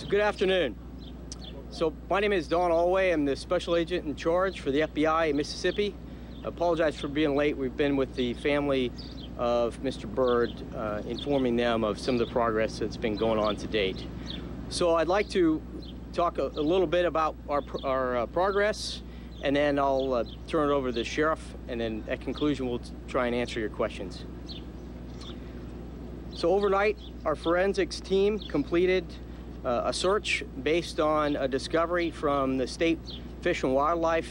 So good afternoon. So my name is Don Alway. I'm the special agent in charge for the FBI in Mississippi. I apologize for being late. We've been with the family of Mr. Byrd, informing them of some of the progress that's been going on to date. So I'd like to talk a little bit about our progress, and then I'll turn it over to the sheriff, and then at conclusion we'll try and answer your questions. So overnight, our forensics team completed a search based on a discovery from the State Fish and Wildlife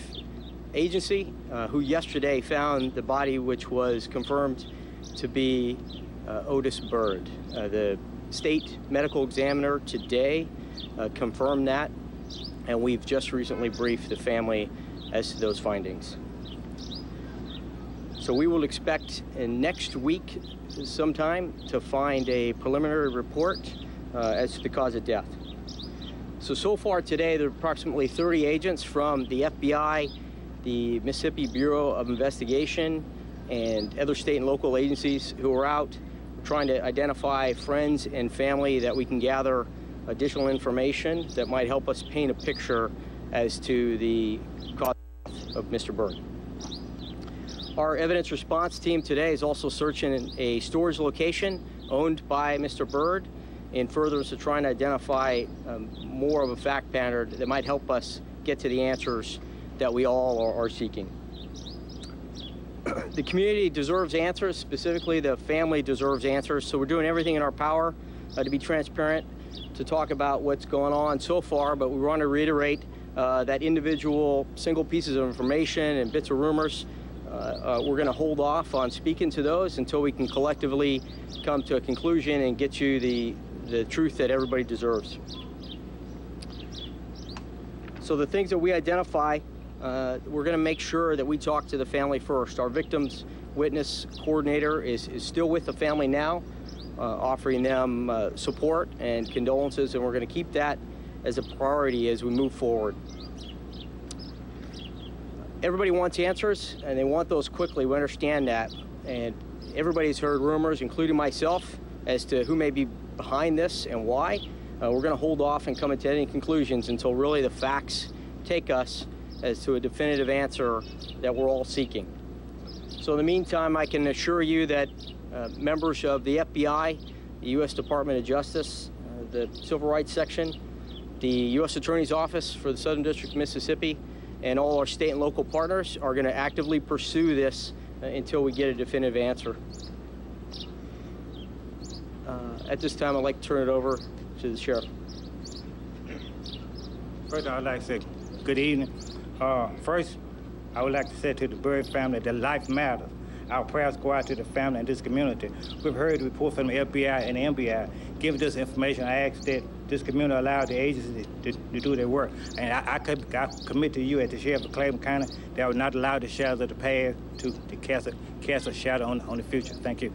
Agency, who yesterday found the body, which was confirmed to be Otis Byrd. The state medical examiner today confirmed that, and we've just recently briefed the family as to those findings. So we will expect in next week sometime to find a preliminary report as to the cause of death. So far today, there are approximately 30 agents from the FBI, the Mississippi Bureau of Investigation, and other state and local agencies who are out trying to identify friends and family that we can gather additional information that might help us paint a picture as to the cause of Mr. Byrd. Our evidence response team today is also searching a storage location owned by Mr. Byrd, in furtherance to trying to identify more of a fact pattern that might help us get to the answers that we all are seeking. The community deserves answers, specifically the family deserves answers, so we're doing everything in our power to be transparent, to talk about what's going on so far, but we want to reiterate that individual single pieces of information and bits of rumors, we're going to hold off on speaking to those until we can collectively come to a conclusion and get you the truth that everybody deserves. So the things that we identify, we're going to make sure that we talk to the family first. Our victims witness coordinator is still with the family now, offering them support and condolences, and we're going to keep that as a priority as we move forward. Everybody wants answers, and they want those quickly. We understand that, and everybody's heard rumors, including myself, as to who may be behind this and why. We're going to hold off and come to any conclusions until really the facts take us as to a definitive answer that we're all seeking. So in the meantime, I can assure you that members of the FBI, the U.S. Department of Justice, the Civil Rights Section, the U.S. Attorney's Office for the Southern District of Mississippi, and all our state and local partners are going to actively pursue this until we get a definitive answer. At this time, I'd like to turn it over to the sheriff. First, I would like to say good evening. First, I would like to say to the Byrd family that life matters. Our prayers go out to the family and this community. We've heard the report from the FBI and the MBI. Given this information, I ask that this community allow the agencies to do their work. And I commit to you as the sheriff of Claiborne County that I will not allow the shadows of the past to cast a shadow on the future. Thank you.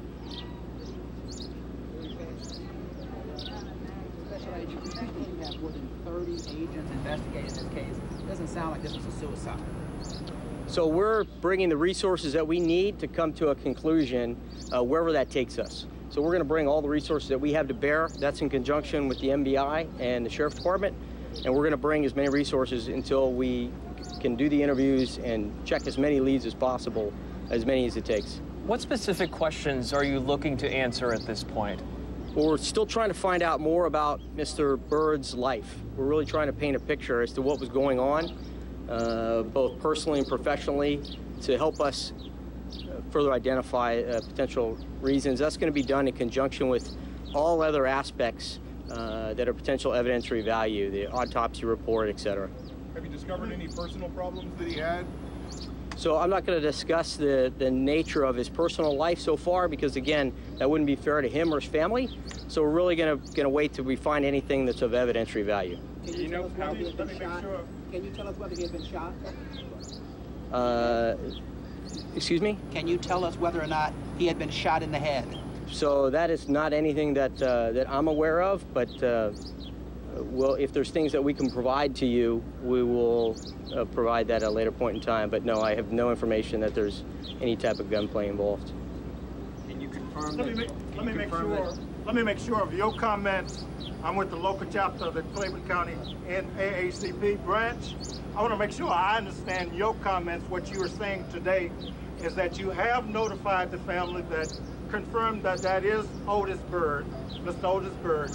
Special Agent, you have more than 30 agents investigating this case. It doesn't sound like this was a suicide. So we're bringing the resources that we need to come to a conclusion wherever that takes us. So we're going to bring all the resources that we have to bear. That's in conjunction with the MBI and the Sheriff's Department. And we're going to bring as many resources until we can do the interviews and check as many leads as possible, as many as it takes. What specific questions are you looking to answer at this point? Well, we're still trying to find out more about Mr. Byrd's life. We're really trying to paint a picture as to what was going on, both personally and professionally, to help us further identify potential reasons. That's going to be done in conjunction with all other aspects that are potential evidentiary value, the autopsy report, etc. Have you discovered any personal problems that he had? So I'm not going to discuss the nature of his personal life so far because, again, that wouldn't be fair to him or his family. So we're really going to wait till we find anything that's of evidentiary value. Can you tell us whether he had been shot? Can you tell us whether he had been shot? Excuse me? Can you tell us whether or not he had been shot in the head? So that is not anything that I'm aware of, but well, if there's things that we can provide to you, we will provide that at a later point in time. But no, I have no information that there's any type of gunplay involved. Can you confirm Let me make sure of your comments. I'm with the local chapter of the Claiborne County NAACP branch. I want to make sure I understand your comments. What you are saying today is that you have notified the family, that confirmed that that is Otis Bird, Mr. Otis Bird.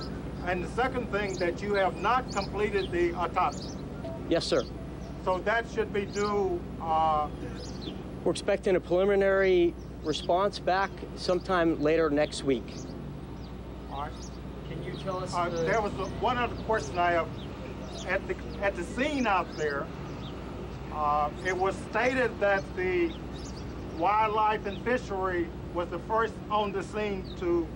And the second thing, that you have not completed the autopsy. Yes, sir. So that should be due. We're expecting a preliminary response back sometime later next week. All right. Can you tell us? There was one other question I have. At the scene out there, it was stated that the Wildlife and Fishery was the first on the scene to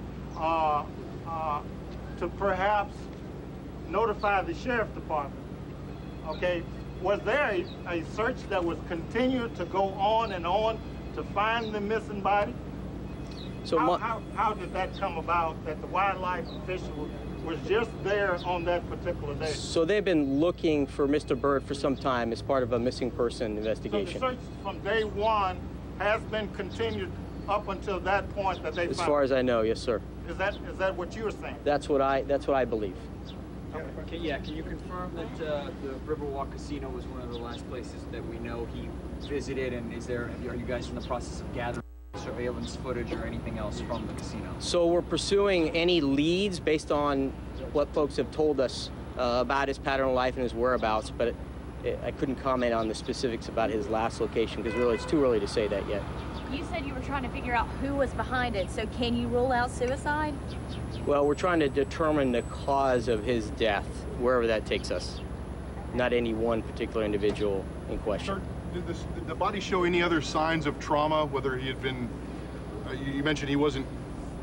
perhaps notify the sheriff department. Okay, was there a search that was continued to go on and on to find the missing body? So how did that come about, that the Wildlife and Fishery was just there on that particular day? So they've been looking for Mr. Bird for some time as part of a missing person investigation. So the search from day one has been continued up until that point that they found? As far as I know, yes, sir. Is that what you're saying? That's what I believe. Can you confirm that the Riverwalk Casino was one of the last places that we know he visited, and are you guys in the process of gathering surveillance footage or anything else from the casino? So we're pursuing any leads based on what folks have told us about his pattern of life and his whereabouts, but I couldn't comment on the specifics about his last location because really it's too early to say that yet. You said you were trying to figure out who was behind it, so can you rule out suicide? Well, we're trying to determine the cause of his death, wherever that takes us, not any one particular individual in question. Sir, did the body show any other signs of trauma, whether he had been, you mentioned he wasn't,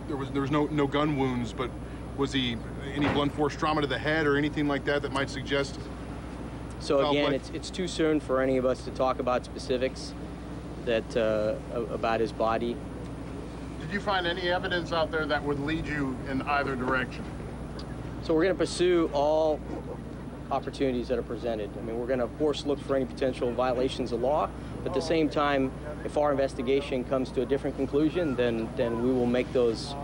there was no gun wounds, but was he any blunt force trauma to the head or anything like that that might suggest? So again, it's too soon for any of us to talk about specifics about his body. Did you find any evidence out there that would lead you in either direction? So we're going to pursue all opportunities that are presented. I mean, we're going to, of course, look for any potential violations of law, but at the same time, if our investigation comes to a different conclusion, then we will make those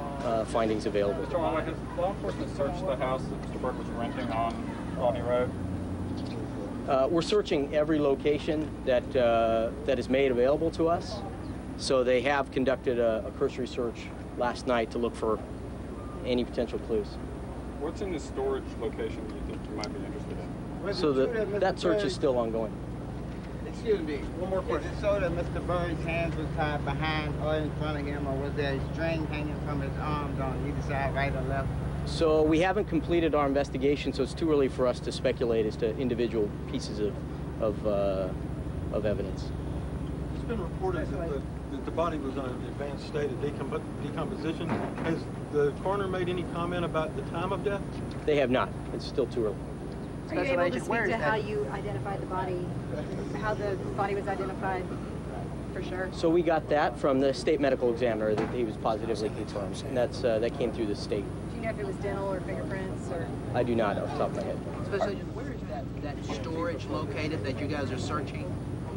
findings available. Mr. Arnold, has law enforcement searched the house that Mr. Burke was renting on Rodney Road? We're searching every location that is made available to us. So they have conducted a cursory search last night to look for any potential clues. What's in the storage location that you think you might be interested in? So that search is still ongoing. Excuse me, one more question. Is it so that Mr. Bird's hands were tied behind or in front of him, or was there a string hanging from his arms on either side, right or left? So we haven't completed our investigation, so it's too early for us to speculate as to individual pieces of evidence. It's been reported that the body was in an advanced state of decomposition. Has the coroner made any comment about the time of death? They have not. It's still too early. Are you able to speak to how you identified the body, how the body was identified for sure? So we got that from the state medical examiner that he was positively confirmed, and that came through the state. Do you know if it was dental or fingerprints or? I do not off the top of my head. Special Agent, where is that storage located that you guys are searching?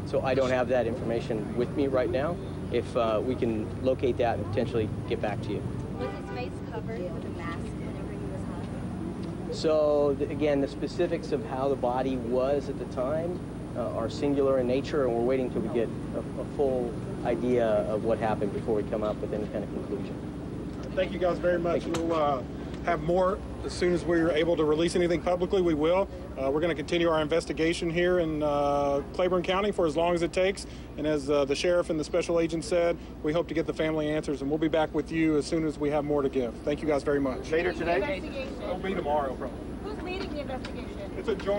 So I don't have that information with me right now. If we can locate that and potentially get back to you. Was his face covered with a mask whenever he was hung? So again, the specifics of how the body was at the time are singular in nature, and we're waiting till we get a full idea of what happened before we come up with any kind of conclusion. Thank you guys very much. We'll have more as soon as we're able to release anything publicly. We will. We're going to continue our investigation here in Claiborne County for as long as it takes. And as the sheriff and the special agent said, we hope to get the family answers, and we'll be back with you as soon as we have more to give. Thank you guys very much. Later today? It'll be tomorrow, probably. Who's leading the investigation? It's a joint